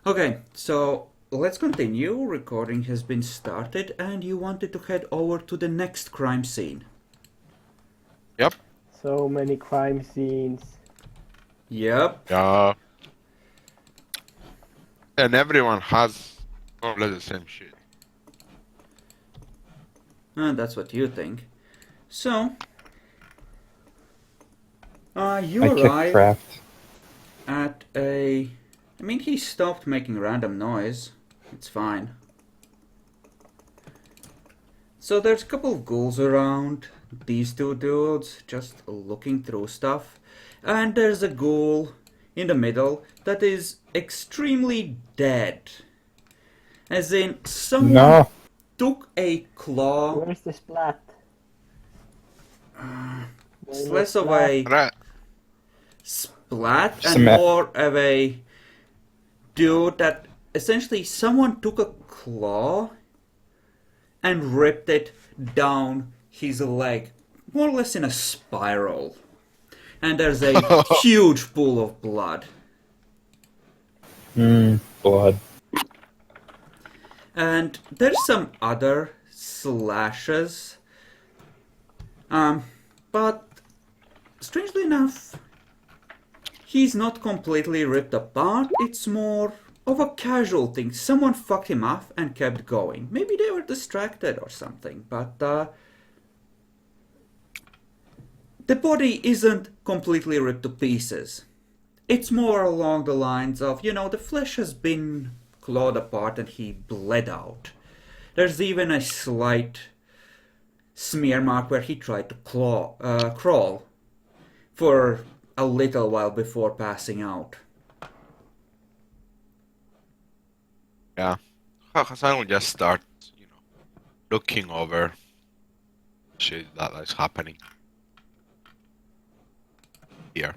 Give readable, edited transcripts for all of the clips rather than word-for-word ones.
Okay, so let's continue. Recording has been started, and you wanted to head over to the next crime scene. Yep. So many crime scenes. Yep. Yeah. And everyone has more or less the same shit. That's what you think. So, you I kicked arrive craft. at a. I mean, he stopped making random noise. It's fine. So there's a couple of ghouls around. These two dudes just looking through stuff. And there's a ghoul in the middle that is extremely dead. As in, someone No. took a claw. Where's the splat? It's No less of splat. a Right. splat and Some- more of a dude that essentially someone took a claw and ripped it down his leg, more or less in a spiral. And there's a huge pool of blood. Blood. And there's some other slashes. But strangely enough, he's not completely ripped apart. It's more of a casual thing. Someone fucked him off and kept going. Maybe they were distracted or something, but the body isn't completely ripped to pieces. It's more along the lines of, the flesh has been clawed apart and he bled out. There's even a slight smear mark where he tried to crawl for a little while before passing out. Yeah. Hassan will just start, looking over shit that is happening here.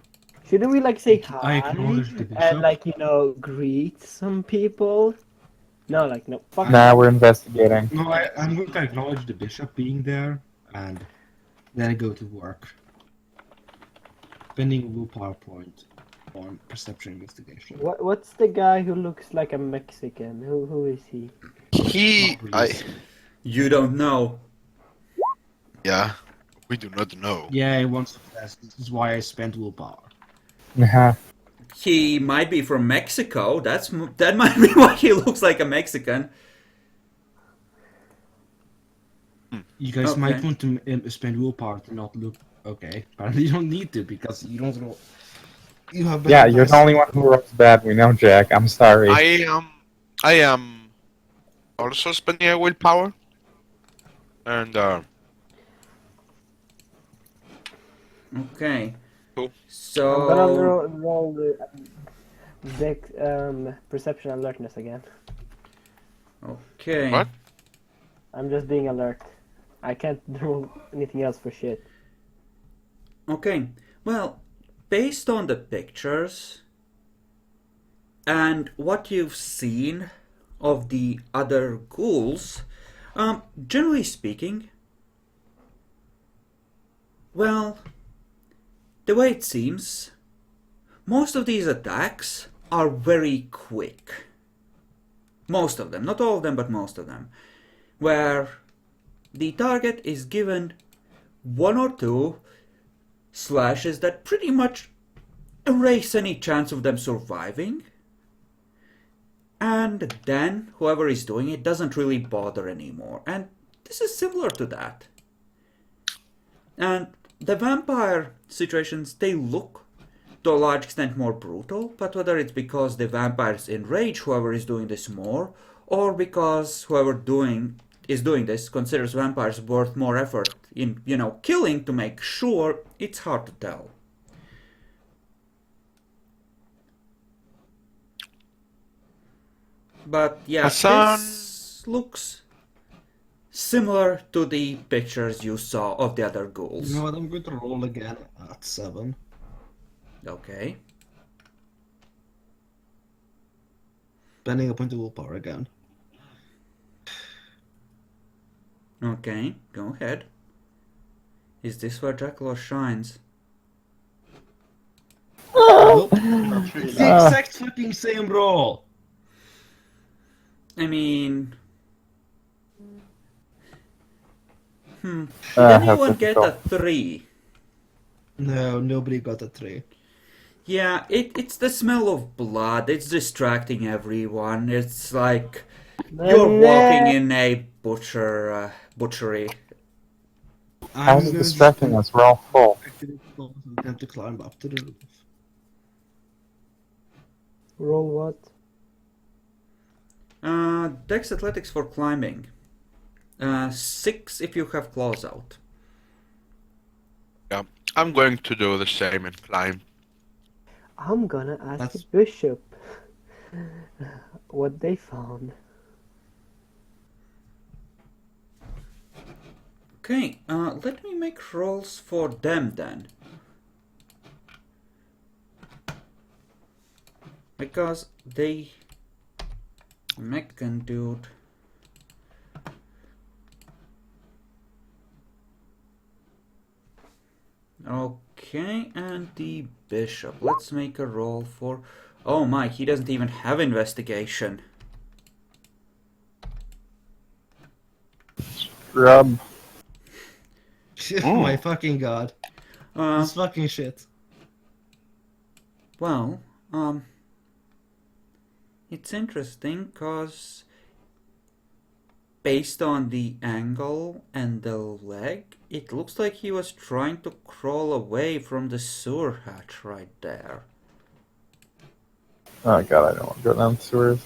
Shouldn't we say I hi acknowledge the and bishop. greet some people? No, no, fuck. Nah, we're investigating. No, I'm going to acknowledge the bishop being there, and then I go to work. Spending willpower point on perception investigation. What's the guy who looks like a Mexican? Who is he? You don't know. We do not know. Yeah, he wants to test. This is why I spent willpower. Uh-huh. He might be from Mexico. That might be why he looks like a Mexican. You guys Okay. might want to spend willpower to not look. Okay, but you don't need to because you don't know. You have. Yeah, you're the only one who rolls bad. We know, Jack. I'm sorry. I am also spending a willpower. And Okay. Cool. I'm gonna So roll the perception alertness again. okay. What? I'm just being alert. I can't do anything else for shit. Okay. Well, based on the pictures and what you've seen of the other ghouls, generally speaking, well, the way it seems, most of these attacks are very quick. Most of them, not all of them, but most of them. Where the target is given one or two slashes that pretty much erase any chance of them surviving. And then whoever is doing it doesn't really bother anymore. And this is similar to that. And the vampire situations, they look to a large extent more brutal, but whether it's because the vampires enrage whoever is doing this more, or because whoever is doing this considers vampires worth more effort in, killing to make sure, it's hard to tell. But yeah, Hassan. this looks similar to the pictures you saw of the other ghouls. You know what? I'm going to roll again at 7. Okay. Spending a point of willpower again. Okay, go ahead. Is this where Dracula shines? Nope. The exact flipping same roll. I mean, did How anyone get a difficult. 3? No, nobody got a 3. Yeah, it's the smell of blood. It's distracting everyone. It's like you're walking in a butchery. How's it distracting us? We're all full. Attempt to climb up to the roof. Roll what? Dex athletics for climbing. 6 if you have claws out. Yeah, I'm going to do the same and climb. I'm gonna ask That's- the bishop what they found. Okay, let me make rolls for them then. Because they... Meccan dude... Okay, and the bishop. Let's make a roll for... Oh my, he doesn't even have investigation. Scrub. Oh my fucking god. This fucking shit. Well, it's interesting because based on the angle and the leg, it looks like he was trying to crawl away from the sewer hatch right there. Oh god, I don't want to go down the sewers.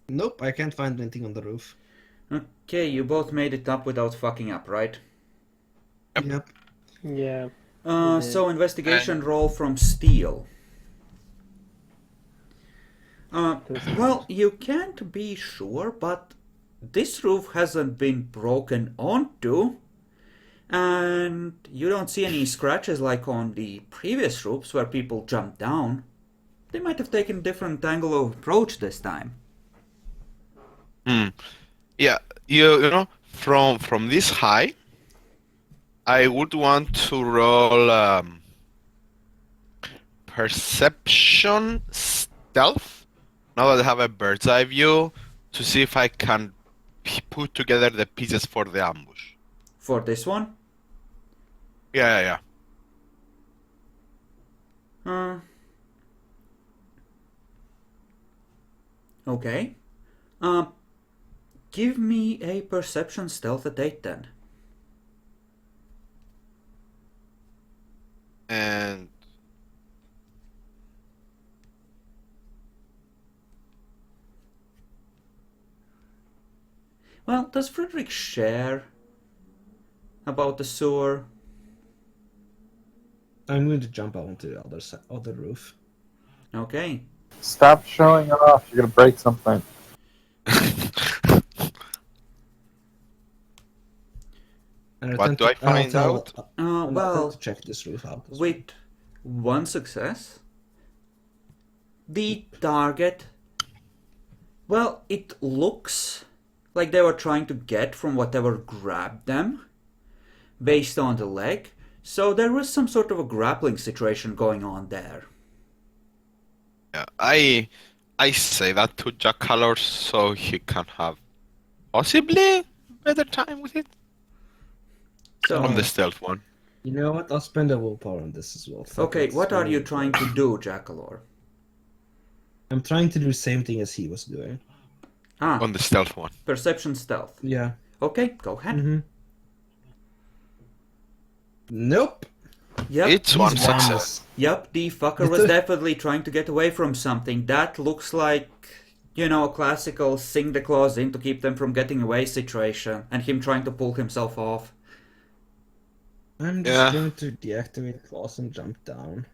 Nope, I can't find anything on the roof. Okay, you both made it up without fucking up, right? Yep. Yeah. So investigation roll from Steel. Well, you can't be sure, but this roof hasn't been broken onto, and you don't see any scratches like on the previous roofs where people jumped down. They might have taken a different angle of approach this time. Yeah, you know, from this high, I would want to roll perception stealth. Now that I have a bird's eye view, to see if I can put together the pieces for the ambush. For this one? Yeah. Okay. Give me a perception stealth at 8 then. And Well, does Frederick share about the sewer? I'm going to jump out onto the other roof. Okay. Stop showing off. You're gonna break something. And What do I find out? I'm Well, to check this roof out. as with one success, the target, well, it looks like they were trying to get from whatever grabbed them based on the leg. So there was some sort of a grappling situation going on there. Yeah, I say that to Jack Calor so he can have possibly better time with it So, on the stealth one. You know what? I'll spend a willpower on this as well. Fuck okay, it, what are spend you a trying to willpower. do, Jackalor? I'm trying to do the same thing as he was doing. On the stealth one. Perception stealth. Yeah. Okay, go ahead. Mm-hmm. Nope. Yep. It's one He's success. harmless. Yep, the fucker was definitely trying to get away from something. That looks like, you know, a classical sing the claws in to keep them from getting away situation, and him trying to pull himself off. I'm just Yeah. going to deactivate claws and jump down.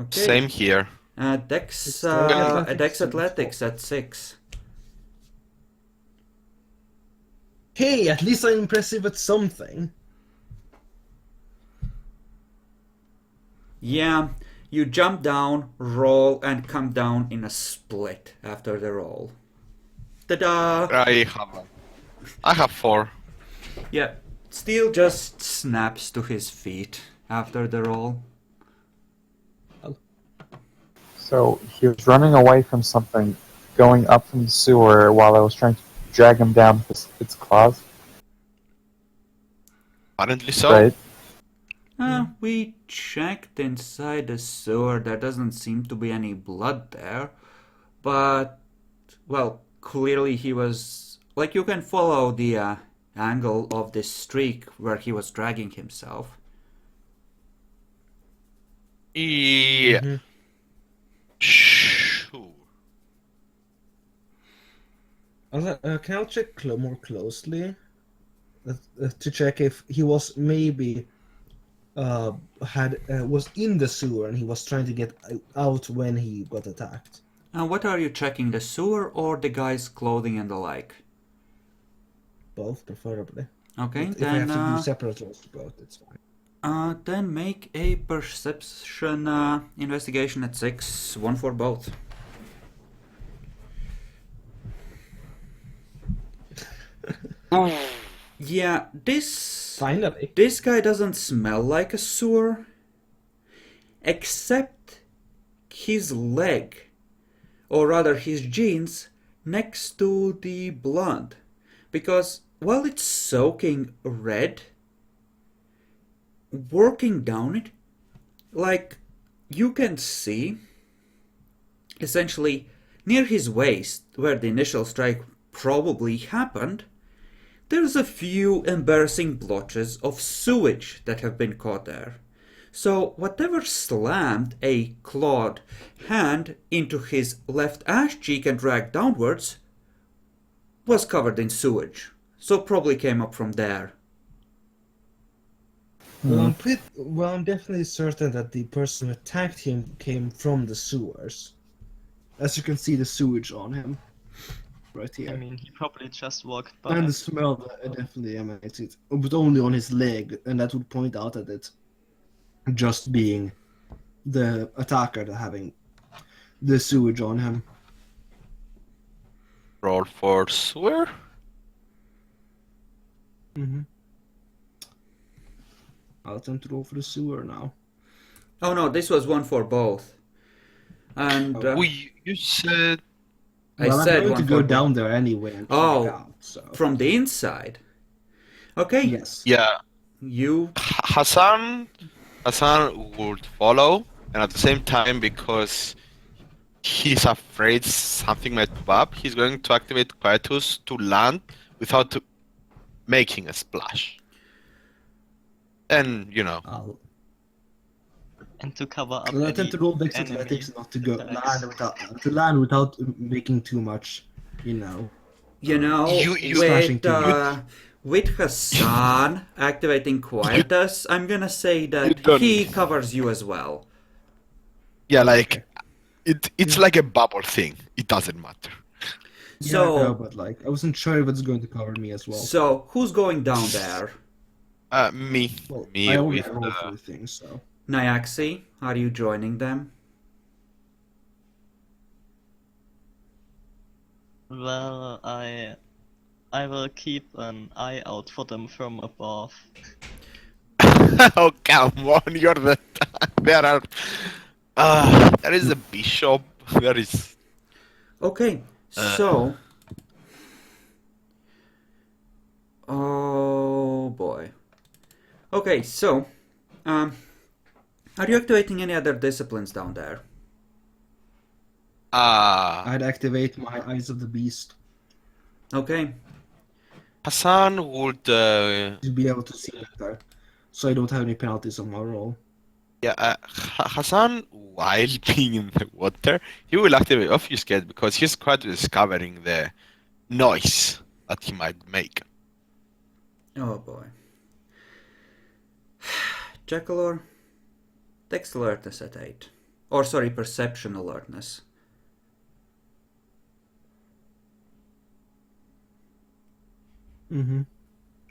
Okay. Same here. Dex, It's athletics, Dex so it's athletics at 6. Hey, at least I'm impressive at something. Yeah, you jump down, roll, and come down in a split after the roll. Ta-da! I have 4. Yeah, Steel just snaps to his feet after the roll. So he was running away from something going up from the sewer while I was trying to drag him down with its claws, Apparently so. right? We checked inside the sewer. There doesn't seem to be any blood there. But, well, clearly he was... Like, you can follow the angle of this streak where he was dragging himself. Yeah. Mhm. Sure. Can I check more closely to check if he was maybe was in the sewer and he was trying to get out when he got attacked? What are you checking, the sewer or the guy's clothing and the like? Both, preferably. Okay, But if I then have to do separate rolls for both, it's fine. then make a perception investigation at 6, one for both. Yeah, Finally. this guy doesn't smell like a sewer, except his leg, or rather his jeans, next to the blood, because while it's soaking red, working down it, like you can see, essentially near his waist, where the initial strike probably happened, there's a few embarrassing blotches of sewage that have been caught there. So whatever slammed a clawed hand into his left ass cheek and dragged downwards was covered in sewage. So probably came up from there. Well, I'm definitely certain that the person who attacked him came from the sewers. As you can see, the sewage on him. Right here. I mean, he probably just walked by. And the smell definitely emanates it, but only on his leg, and that would point out at it just being the attacker that having the sewage on him. Roll for sewer. Mm-hmm. I'll attempt to roll for the sewer now. Oh no, this was one for both. And You said I Well, said I'm going one to go for down there anyway and check Oh. it out. So from the inside. Okay, yes, yeah. you Hassan would follow, and at the same time, because he's afraid something might pop up, he's going to activate Quietus to land without making a splash. And I'll And to cover up attempt any to roll Dex enemy Athletics not to go attacks. land without making too much, You know, Slashing with Hassan activating Quietus, I'm gonna say that don't- he covers you as well. yeah, like it's like a bubble thing. It doesn't matter. Yeah, I know, So, but like I wasn't sure if it's going to cover me as well. so who's going down there? Me, Well, me I already with rolled for the thing, so Nyaxi, are you joining them? Well, I will keep an eye out for them from above. oh come on, you're the there are there is a bishop. There is Okay, so oh boy. Okay, so are you activating any other disciplines down there? I'd activate my Eyes of the Beast Okay, Hassan would to be able to see better, so I don't have any penalties on my roll. Hassan, while being in the water, he will activate Obfuscate because he's quite discovering the noise that he might make. oh boy. Jackalor, text alertness at 8. Or sorry, perception alertness. Mm-hmm.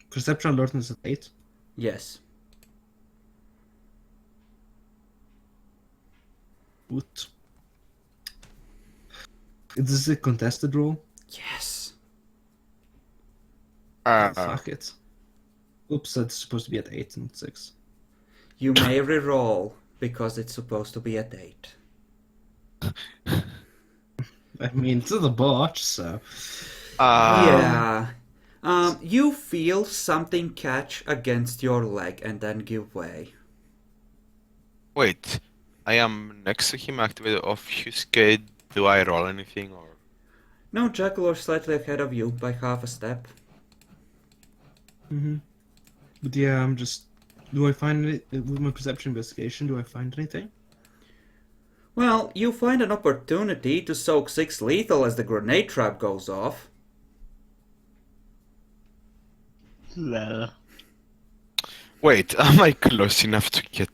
Perception alertness at 8. Yes. What? Is this a contested roll? Yes. Fuck it. Oops, that's supposed to be at 8 and 6. You may reroll because it's supposed to be at 8. I mean, it's a botch, so. Yeah. You feel something catch against your leg and then give way. Wait, I am next to him, activated obfuscate. Do I roll anything or? No, Jackal are slightly ahead of you by half a step. But yeah, I'm just. Do I find it with my perception investigation? Do I find anything? Well, you find an opportunity to soak 6 lethal as the grenade trap goes off. Well, Wait, am I close enough to get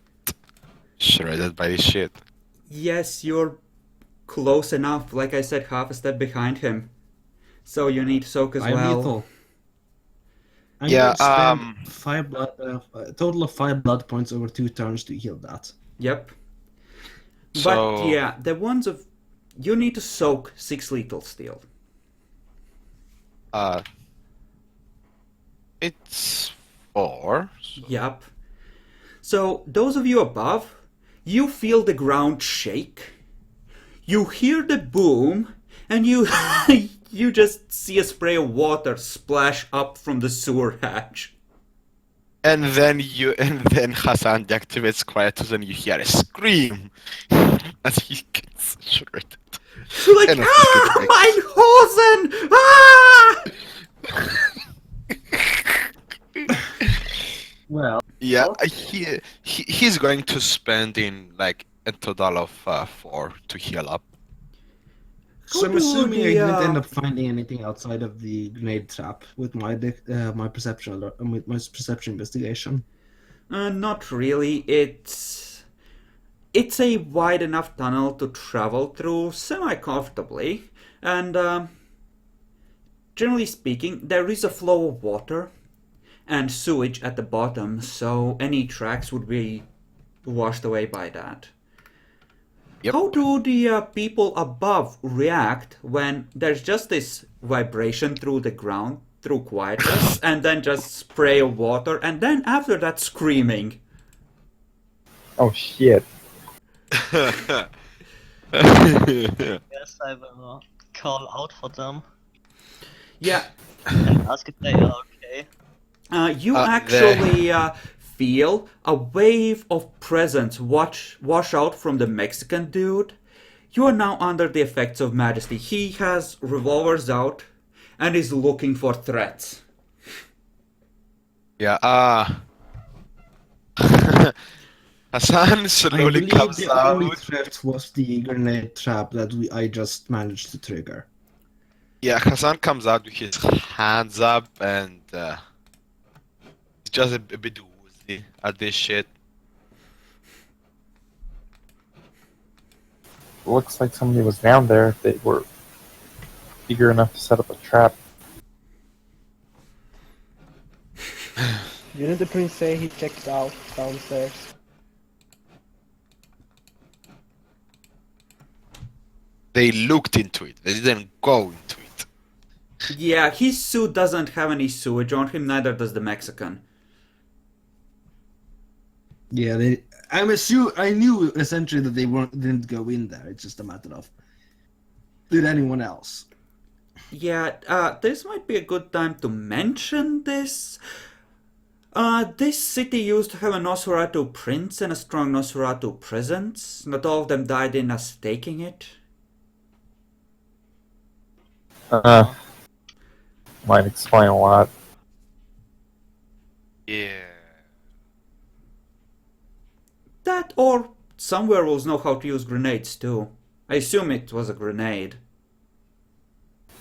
shredded by this shit? Yes, you're close enough. Like I said, half a step behind him. So you need to soak as I'm well. lethal. I'm Yeah, gonna spend 5 blood, a total of 5 blood points over 2 turns to heal that. Yep. But So yeah, the ones of you need to soak 6 lethal still. it's 4. So Yep. So those of you above, you feel the ground shake. You hear the boom, and you you just see a spray of water splash up from the sewer hatch. and then Hassan deactivates Quietus and you hear a scream as he gets shredded. You're like, And obfuscate breaks. mein Hosen! Ah! Well, Yeah, he's going to spend in like a total of 4 to heal up. So I'm How do assuming I the, didn't end up finding anything outside of the grenade trap with my my perception with my perception investigation. Not really. It's a wide enough tunnel to travel through semi-comfortably, and generally speaking, there is a flow of water and sewage at the bottom, so any tracks would be washed away by that. Yep. How do the people above react when there's just this vibration through the ground, through quietness, and then just spray of water, and then after that screaming? Oh shit. yes, I will call out for them Yeah, and ask if they are okay. you Uh, actually feel a wave of presence wash out from the Mexican dude. You are now under the effects of majesty. He has revolvers out and is looking for threats. Yeah, Hassan I slowly believe comes the only out. threat was the grenade trap that I just managed to trigger. Yeah, Hassan comes out with his hands up and he's just a bit woozy at this shit. Looks like somebody was down there if they were eager enough to set up a trap. didn't the prince say he checked out downstairs? They looked into it. They didn't go into it. Yeah, his suit doesn't have any sewage on him, neither does the Mexican. Yeah, I knew essentially that they didn't go in there. It's just a matter of did anyone else? Yeah, this might be a good time to mention this. This city used to have a Nosferatu prince and a strong Nosferatu presence. Not all of them died in us taking it. Might explain a lot. Yeah. That or some werewolves know how to use grenades too. I assume it was a grenade.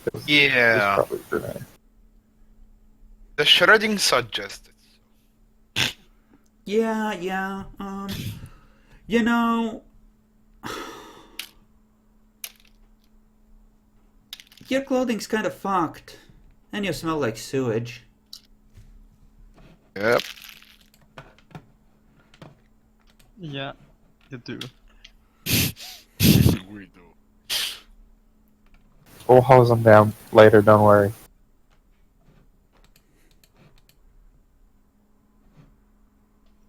It was Yeah. probably a grenade. The shredding suggested. Yeah, you know, your clothing's kind of fucked, and you smell like sewage. Yep. Yeah, you do. We do. We'll hose them down later, don't worry.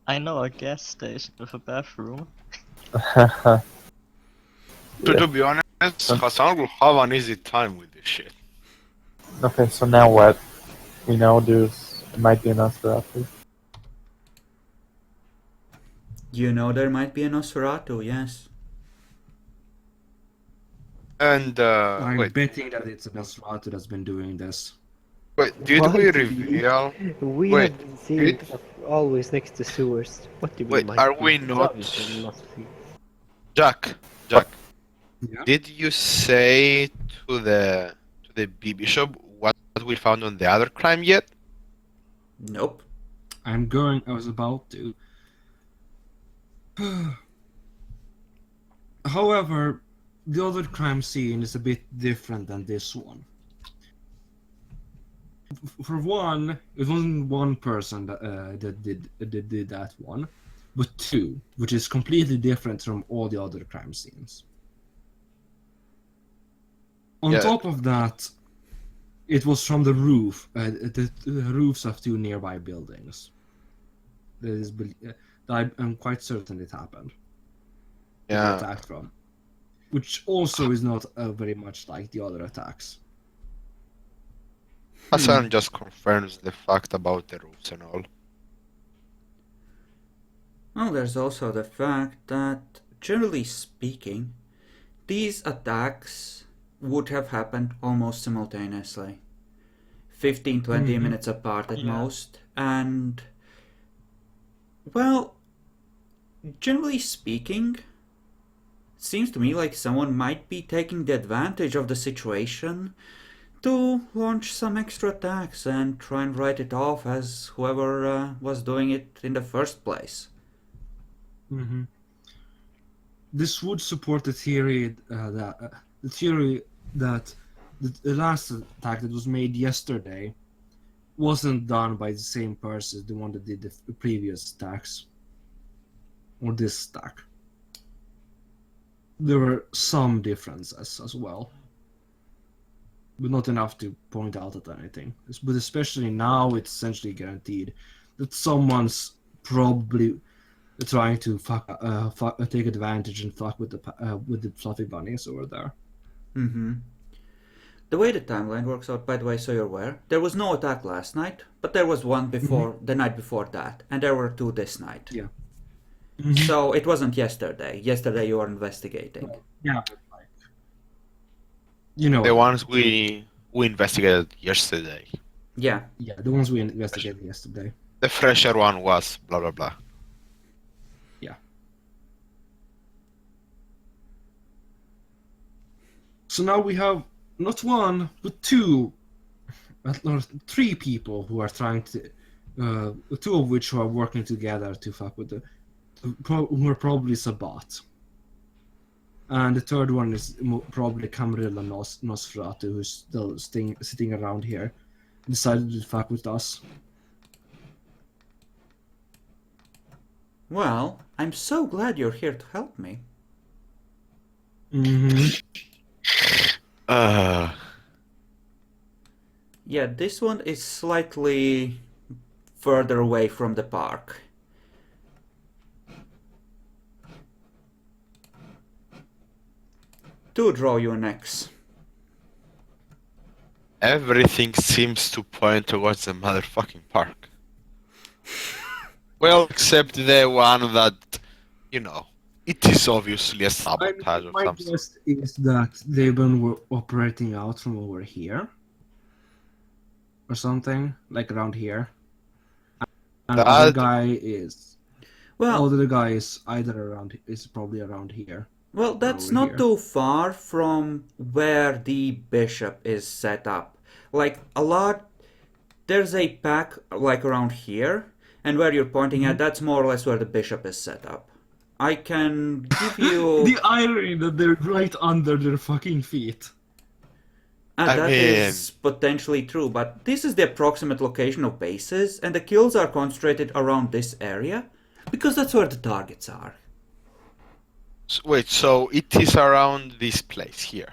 I know a gas station with a bathroom. To be honest, And Hassan will have an easy time with this shit. Okay, so now what? We know it might be a Nosferatu. You know there might be a Nosferatu, yes. And I'm wait, betting that it's a Nosferatu that's been doing this. did What? we reveal? We Wait, have been seeing did- stuff always next to sewers. What do you mean? Wait, might are be? we It's not- obviously not see. Jack, Yeah. did you say to the B Bishop what we found on the other crime yet? Nope. I was about to. However, the other crime scene is a bit different than this one. For one, it wasn't one person that did that one, but two, which is completely different from all the other crime scenes. On Yeah. top of that, it was from the roof, the roofs of two nearby buildings. That I'm quite certain it happened. Yeah. Attacked from, which also is not very much like the other attacks. Hassan just confirms the fact about the roofs and all. Well, there's also the fact that, generally speaking, these attacks would have happened almost simultaneously. 15-20 minutes apart at Yeah. most. And, well, generally speaking, seems to me like someone might be taking the advantage of the situation to launch some extra attacks and try and write it off as whoever was doing it in the first place. Mm-hmm. This would support the theory that the last attack that was made yesterday wasn't done by the same person, the one that did the previous attacks, or this attack. There were some differences as well, but not enough to point out at anything. But especially now, it's essentially guaranteed that someone's probably trying to take advantage and fuck with the fluffy bunnies over there. Mm-hmm. The way the timeline works out, by the way, so you're aware, there was no attack last night, but there was one before the night before that, and there were two this night. Yeah. So it wasn't yesterday. Yesterday you were investigating. Yeah, but like, you know, The ones we investigated yesterday. Yeah. yeah, the ones we investigated yesterday. The fresher one was blah blah blah. So now we have not one, but two, or three people who are trying to, two of which who are working together to fuck with who are probably Sabbat. And the third one is probably Camarilla Nosferatu, who's still sitting around here, decided to fuck with us. Well, I'm so glad you're here to help me. Mm-hmm. Yeah, this one is slightly further away from the park. To draw you an X. Everything seems to point towards the motherfucking park. Well, except the one that, you know, it is obviously a sabotage or My something. guess is that they've been operating out from over here. Or something, like around here. And the other guy is... Well, the other guy is is probably around here. well, that's over not here. too far from where the bishop is set up. Like, there's a pack, like, around here, and where you're pointing at, that's more or less where the bishop is set up. I can give you... The irony that they're right under their fucking feet. That is potentially true, but this is the approximate location of bases, and the kills are concentrated around this area, because that's where the targets are. Wait, so it is around this place here?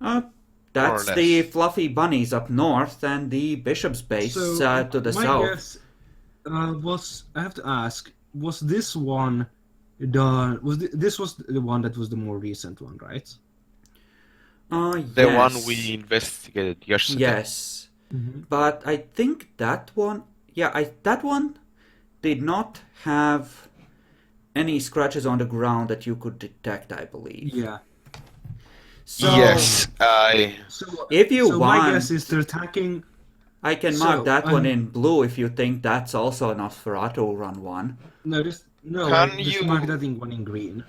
That's less. the fluffy bunnies up north, and the bishop's base to the my south. guess I have to ask, was this one done? This was the one that was the more recent one, right? The yes. one we investigated yesterday. Yes. But I think that one, that one did not have any scratches on the ground that you could detect, I believe. Yeah. So, Yes, So, if you so my want, guess is they're attacking. I can So, mark that one in blue if you think that's also an Nosferatu run one. No, just no. Can Just you- mark that in one in green.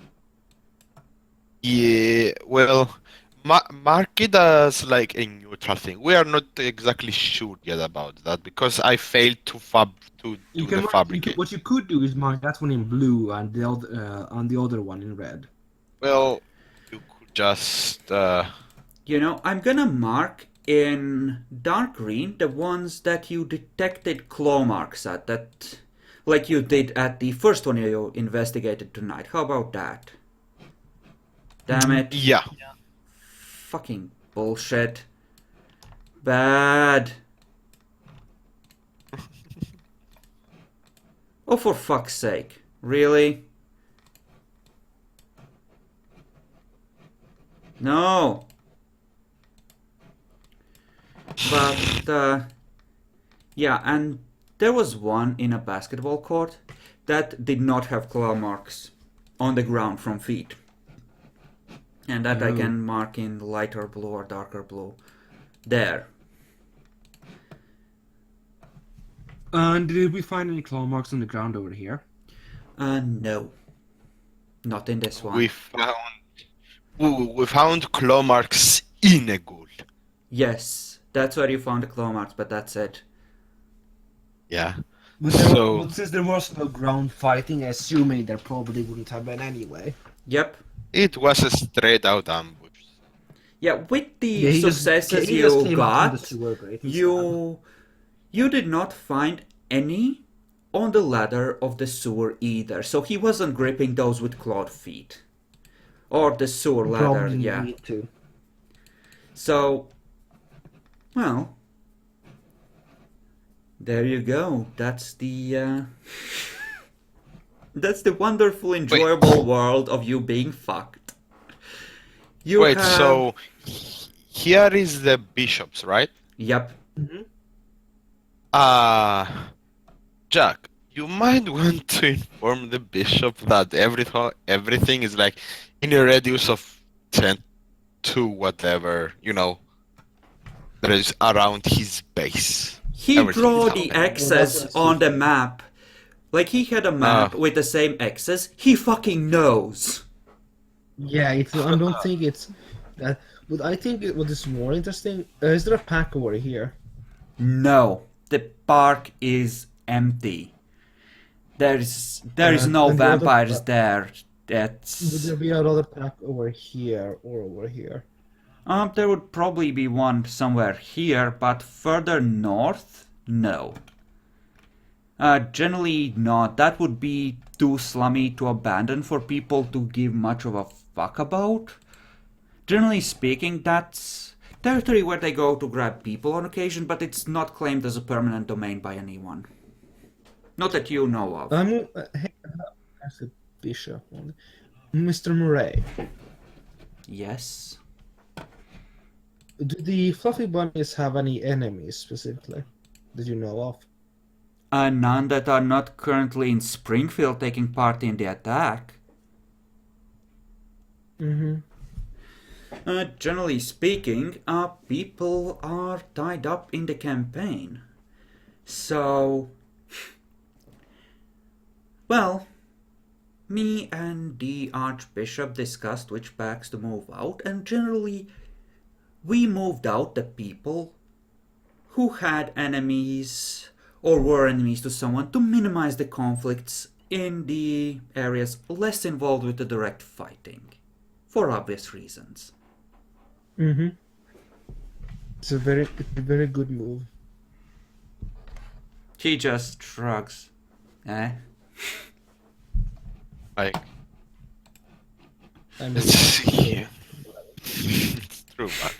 yeah. Well, mark it as like a neutral thing. We are not exactly sure yet about that because I failed to do the fabricate. What you could do is mark that one in blue and the other one in red. Well, you could just You know, I'm gonna mark in dark green the ones that you detected claw marks at, that, like you did at the first one you investigated tonight. How about that? Damn it. yeah. Fucking bullshit. Bad. Oh, for fuck's sake. Really? No. But, yeah, and there was one in a basketball court that did not have claw marks on the ground from feet. And that I can mark in lighter blue or darker blue. There. And did we find any claw marks on the ground over here? No. Not in this one. We found claw marks in a ghoul. Yes, that's where you found the claw marks, but that's it. Yeah. But, So since there was no ground fighting, assuming there probably wouldn't have been anyway. Yep. it was a straight out ambush. Yeah, with the Yeah, successes he just you came out from the got, sewer grate and you did not find any on the ladder of the sewer either. So he wasn't gripping those with clawed feet. Or the sewer stuff. ladder, Probably yeah. need to. So, well, there you go. That's the that's the wonderful, enjoyable world of you being fucked. You Wait, have... so here is the bishops, right? Yep. Jack, you might want to inform the bishop that everything is like in a radius of 10 to whatever, that is around his base. He Everything drew is the happening. X's on the map. Like he had a map with the same X's. He fucking knows. Yeah, I don't think it's that. But I think what is more interesting is there a pack over here? No, the park is empty. There is no and the other vampires pa- there. Would That's there be another pack over here or over here? there would probably be one somewhere here, but further north, no. Generally not. That would be too slummy to abandon for people to give much of a fuck about. Generally speaking, that's territory where they go to grab people on occasion, but it's not claimed as a permanent domain by anyone. Not that you know of. As a bishop, Mr. Murray. Yes. Do the fluffy bunnies have any enemies specifically that you know of? None that are not currently in Springfield taking part in the attack. Generally speaking, people are tied up in the campaign. So, well, me and the Archbishop discussed which packs to move out, and generally we moved out the people who had enemies or were enemies to someone to minimize the conflicts in the areas less involved with the direct fighting, for obvious reasons. It's a very good move. He just shrugs. Eh? Like, I mean, it's true, but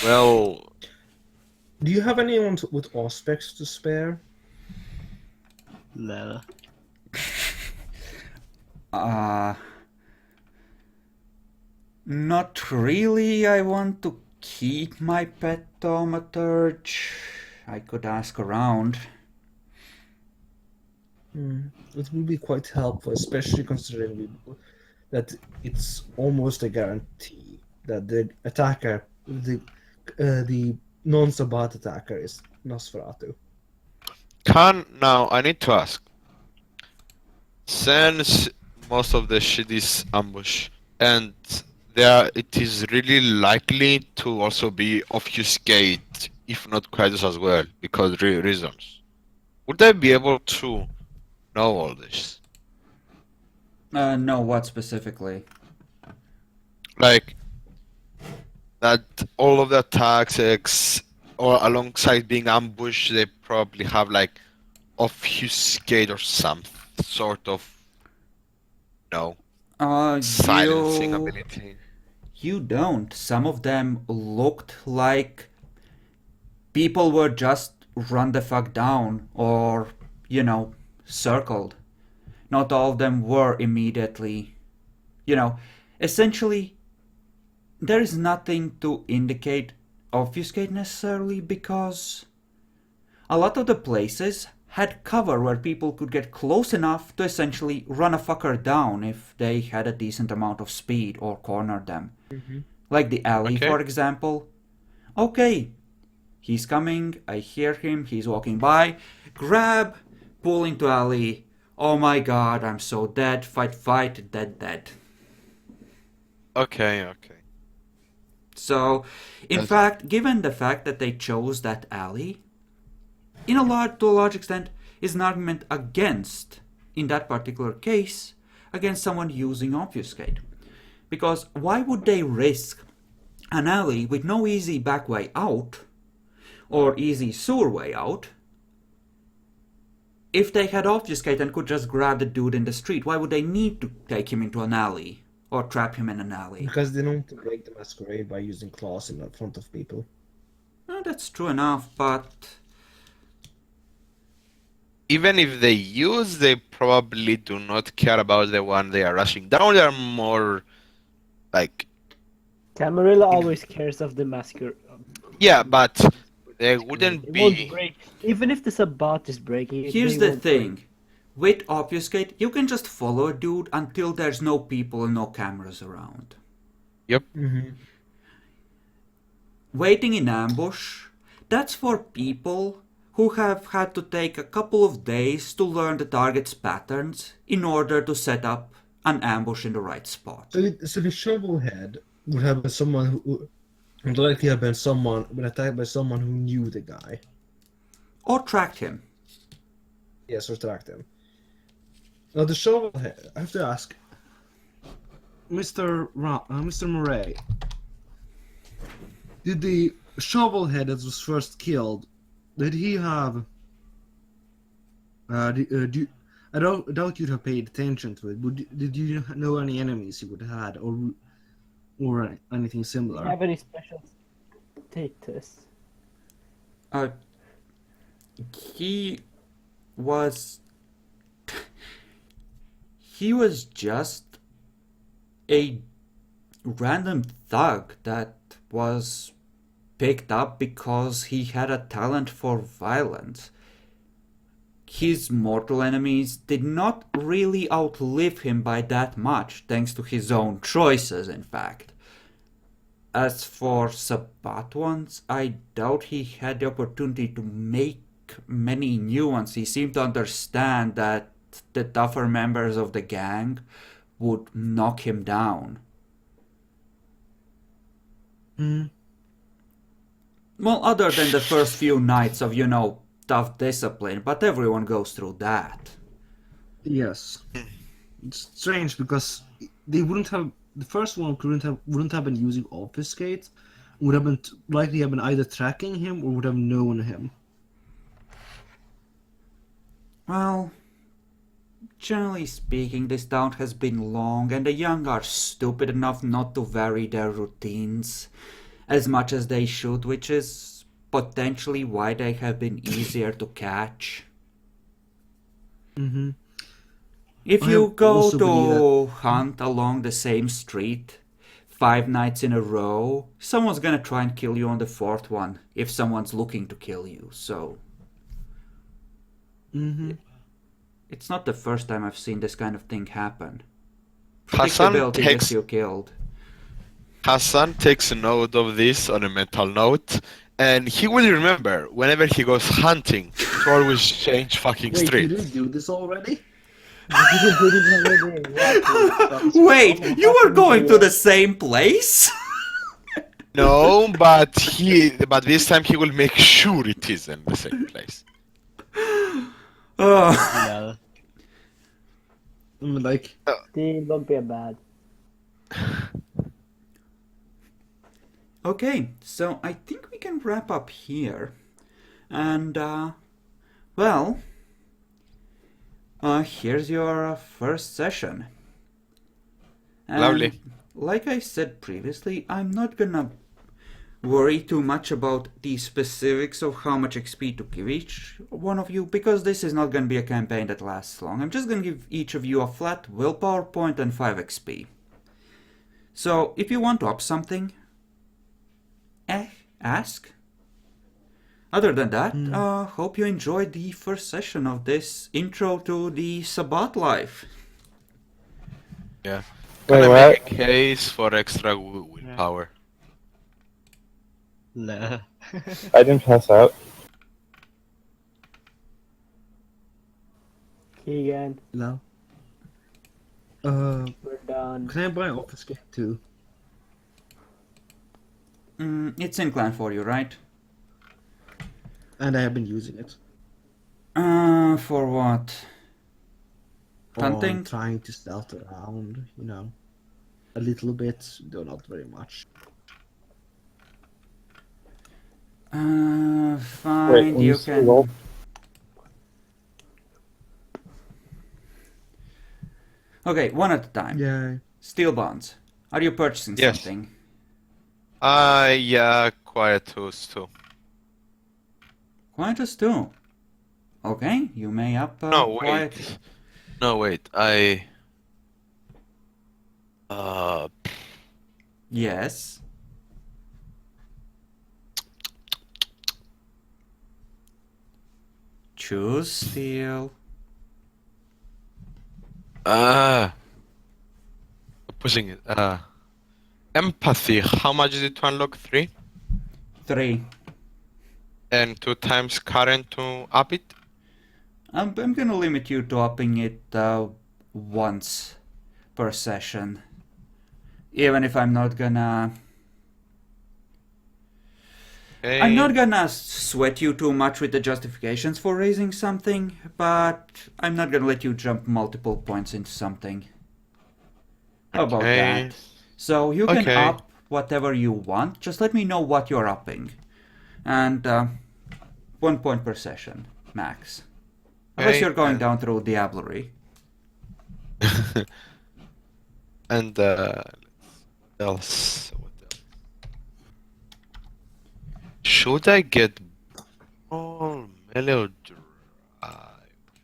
well, do you have anyone with aspects to spare? Lol. Not really. I want to keep my pet thaumaturge. I could ask around. It will be quite helpful, especially considering that it's almost a guarantee that the attacker, the non-Sabbat attacker, is Nosferatu. Now I need to ask. Since most of the shit is ambush, and it is really likely to also be obfuscate, if not Quietus as well, because reasons. Would I be able to know all this? No, what specifically? Like that all of the attacks or alongside being ambushed, they probably have like obfuscate or some sort of silencing ability. You don't. Some of them looked like people were just run the fuck down or, circled. Not all of them were immediately, essentially, there is nothing to indicate obfuscate necessarily because a lot of the places had cover where people could get close enough to essentially run a fucker down if they had a decent amount of speed or corner them. Like the alley, for example. Okay, he's coming, I hear him, he's walking by, grab, pull into alley, oh my god, I'm so dead, fight, dead. Okay. So, in fact, given the fact that they chose that alley, to a large extent, is an argument against, in that particular case, against someone using obfuscate. Because why would they risk an alley with no easy back way out, or easy sewer way out, if they had obfuscate and could just grab the dude in the street? Why would they need to take him into an alley? Or trap him in an alley? Because they don't want to break the masquerade by using claws in front of people. Well, that's true enough, but even if they use, they probably do not care about the one they are rushing down. They are more like... Camarilla always cares of the masquerade. Yeah, but they wouldn't It be... won't break. Even if the Sabbat is breaking it, here's they the won't thing. break. With obfuscate, you can just follow a dude until there's no people and no cameras around. Yep. Waiting in ambush, that's for people who have had to take a couple of days to learn the target's patterns in order to set up an ambush in the right spot. So the shovelhead would have been someone who would likely have been attacked by someone who knew the guy. Or tracked him. Yes, or tracked him. Now the shovelhead, I have to ask, Mr. Murray, did the shovelhead that was first killed, did he have? I doubt you'd have paid attention to it. Did you know any enemies he would have had, or anything Do similar? you have any special status? He was just a random thug that was picked up because he had a talent for violence. His mortal enemies did not really outlive him by that much, thanks to his own choices, in fact. As for Sabbat ones, I doubt he had the opportunity to make many new ones. He seemed to understand that the tougher members of the gang would knock him down. Well, other than the first few nights of, tough discipline, but everyone goes through that. Yes. It's strange because they wouldn't have, the first one wouldn't have been using obfuscate, would have been likely have been either tracking him or would have known him. Well, generally speaking, this town has been long, and the young are stupid enough not to vary their routines as much as they should, which is potentially why they have been easier to catch. If I you go also believe to hunt along the same street 5 nights in a row, someone's gonna try and kill you on the fourth one if someone's looking to kill you. So Mm-hmm. it's not the first time I've seen this kind of thing happen. Hassan Predictability gets takes you killed. Hassan takes a note of this on a mental note, and he will remember whenever he goes hunting to always change fucking Wait, street. did we do this already? Wait, you were going to the same place? No, but this time he will make sure it is in the same place. Oh. Yeah. Like, Don't be bad. Okay, so I think we can wrap up here. And, well, here's your first session. And Lovely. like I said previously, I'm not gonna worry too much about the specifics of how much XP to give each one of you, because this is not gonna be a campaign that lasts long. I'm just gonna give each of you a flat willpower point and 5 XP. So, if you want to up something, ask. Other than that, hope you enjoyed the first session of this intro to the Sabbat life. Yeah. Wait, Can I what? make a case for extra willpower? Nah. I didn't pass out. Keegan, no. we're done. Can I buy Obfuscate too? It's in clan for you, right? And I have been using it. For what? Hunting? On trying to stealth around, you know. A little bit, though not very much. Fine, Wait, when you you say can. roll- Okay, one at a time. Yeah. Steel bonds. Are you purchasing Yes. something? Yeah, quietus too. Quietus too. Okay, you may up No, wait. quiet. No, wait. Yes. Choose steel. Pushing it. Empathy. How much is it to unlock? 3? 3. And 2 times current to up it? I'm gonna limit you to upping it once per session. Even if I'm not gonna... Okay. I'm not gonna sweat you too much with the justifications for raising something, but I'm not gonna let you jump multiple points into something. How about Okay. that? So you can Okay. up whatever you want, just let me know what you're upping. And 1 point per session, max. Unless Okay, you're going and- down through Diablery. And what else? Should I get all melee drive?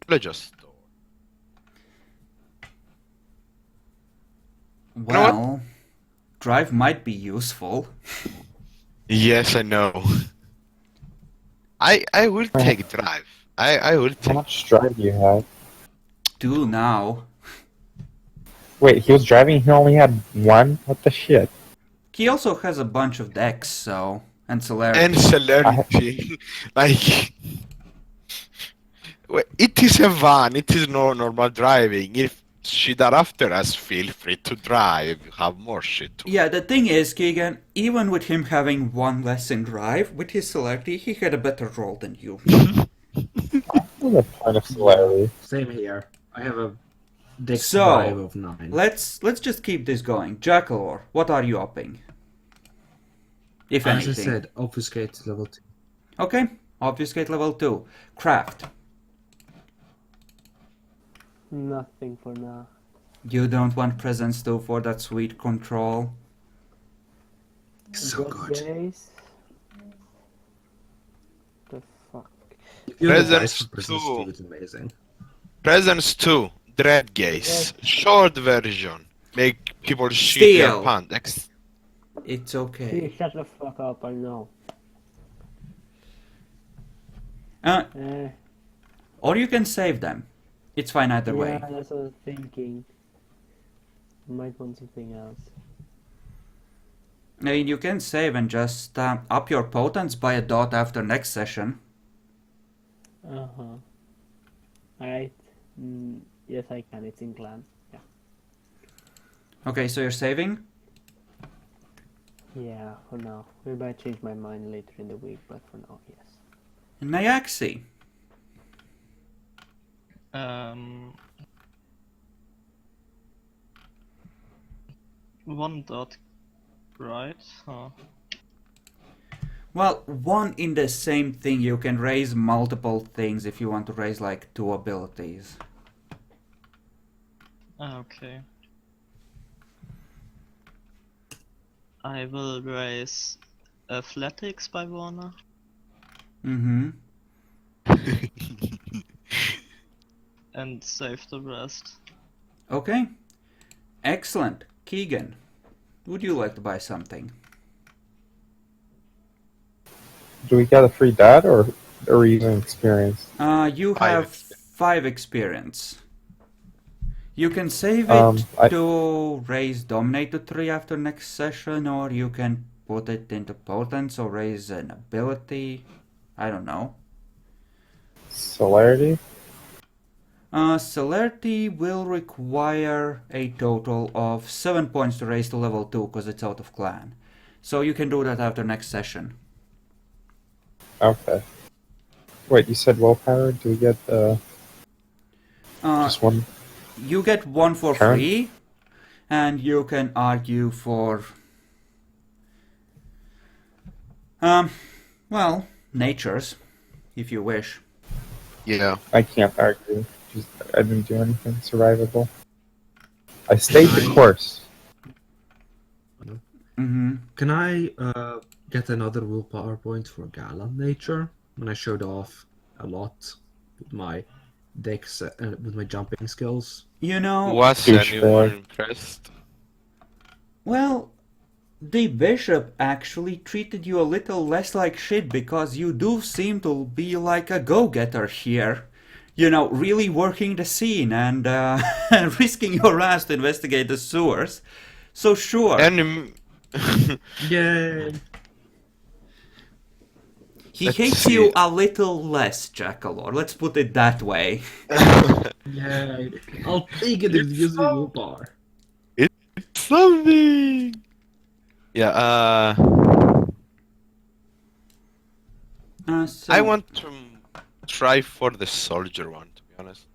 Let's just store. know what? Well, drive might be useful. Yes, I know. I will take drive. I will How take. much drive do you have? 2 now. Wait, he was driving, he only had 1? What the shit? He also has a bunch of decks, so... And celerity. And celerity. Like. Well, it is a van. It is no normal driving. If shit are after us, feel free to drive. You have more shit to. Yeah, the thing is, Keegan, even with him having 1 less in drive, with his celerity, he had a better roll than you. What's the point of celerity? Same here. I have a dex So, drive of 9. Let's just keep this going. Jackalor, what are you upping? If As I anything. said, Obfuscate level 2. Okay, obfuscate level 2. Craft. Nothing for now. You don't want presence 2 for that sweet control. So good. Days. The fuck. If you have the Presence dice for presence 2. 2, it's amazing. Presence 2. Dread gaze. Short version. Make people shit their Steal. pants. It's Please okay. shut the fuck up, I know. Uh, Eh, or you can save them. It's fine either way. yeah, that's what I was thinking. Might want something else. I mean, you can save and just up your potence by a dot after next session. Uh-huh. Alright. Yes, I can. It's in clan. Yeah. Okay, so you're saving? Yeah, for now. Maybe I change my mind later in the week, but for now, yes. Nyaxi. One dot, right? Huh. Well, one in the same thing, you can raise multiple things if you want to raise like 2 abilities. Okay. I will raise athletics by one. Mm-hmm. And save the rest. Okay. Excellent. Keegan, would you like to buy something? Do we get a free dot, or are we using experience? You 5 have experience. 5 experience. You can save it I- to raise Dominate to 3 after next session, or you can put it into Potence or raise an ability. I don't know. Celerity? Celerity will require a total of 7 points to raise to level 2 because it's out of clan. So you can do that after next session. Okay. Wait, you said willpower? Do we get just one? You get 1 for Current? free, and you can argue for well, natures, if you wish. Yeah. I can't argue. I didn't do anything survivable. I stayed the course. Mm-hmm. Can I get another willpower point for Galant nature? When I showed off a lot with my dex, with my jumping skills. You know, Was Douchebag. anyone impressed? well, the bishop actually treated you a little less like shit because you do seem to be like a go-getter here. You know, really working the scene and risking your ass to investigate the sewers. So sure, And Yay! he let's hates see. you a little less, Jackalor. Let's put it that way. Yay! I'll take it if it gives me willpower. something. Yeah. So, I want to try for the soldier one, to be honest.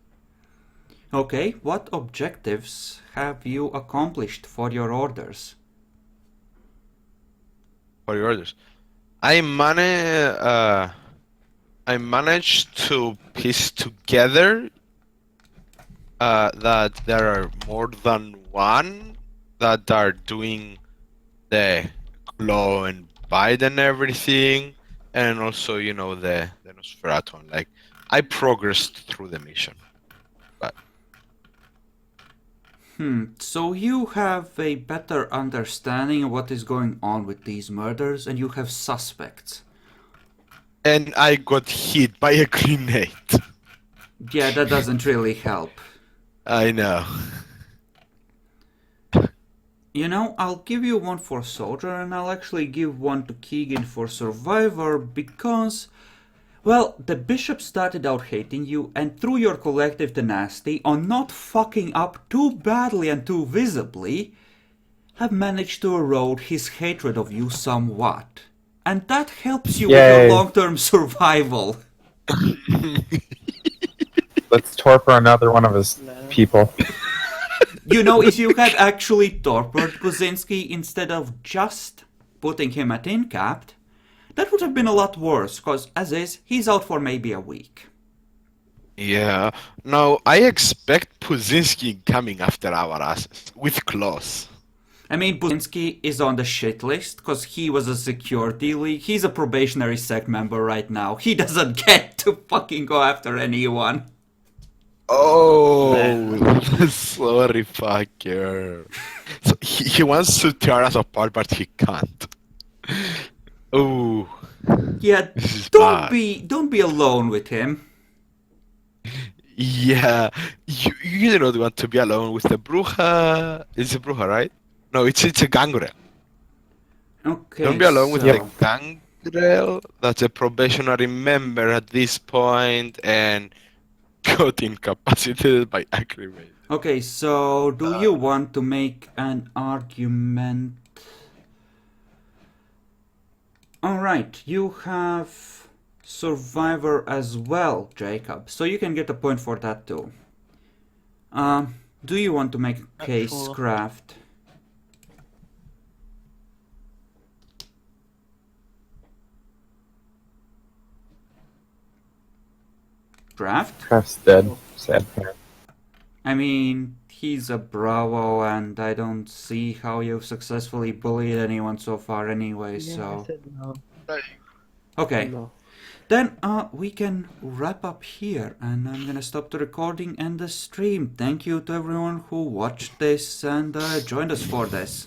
okay, what objectives have you accomplished for your orders? For your orders. I managed to piece together that there are more than one that are doing the claw and bite and everything, and also, you know, the Nosferatu. Like, I progressed through the mission. So you have a better understanding of what is going on with these murders, and you have suspects. And I got hit by a grenade. Yeah, that doesn't really help. I know. You know, I'll give you 1 for soldier, and I'll actually give 1 to Keegan for survivor, because, well, the bishop started out hating you, and through your collective tenacity on not fucking up too badly and too visibly, have managed to erode his hatred of you somewhat. And that helps you with Yay. your long-term survival. Let's torpor another one of his people. You know, if you had actually torpedoed Kuzinski instead of just putting him at incapped, that would have been a lot worse, because as is, he's out for maybe a week. Yeah. No, I expect Puzinski coming after our asses with claws. I mean, Kuzinski is on the shit list, because he was a security leak. He's a probationary sect member right now. He doesn't get to fucking go after anyone. Oh, sorry, fucker. So he wants to tear us apart, but he can't. Oh, Yeah, this is don't bad. be alone with him. Yeah, you do not want to be alone with the Bruja. It's a Bruja, right? No, it's a gangrel. Okay, Don't be alone with so the gangrel. That's a probationary member at this point and got incapacitated by aggravate. okay, so do you want to make an argument? All right, you have survivor as well, Jacob. So you can get a point for that too. Do you want to make a case Sure. craft? Draft? Craft's dead. Sad part. I mean, he's a bravo, and I don't see how you've successfully bullied anyone so far anyway, Yeah, I so... said no. Okay, No. then we can wrap up here, and I'm gonna stop the recording and the stream. Thank you to everyone who watched this and joined us for this.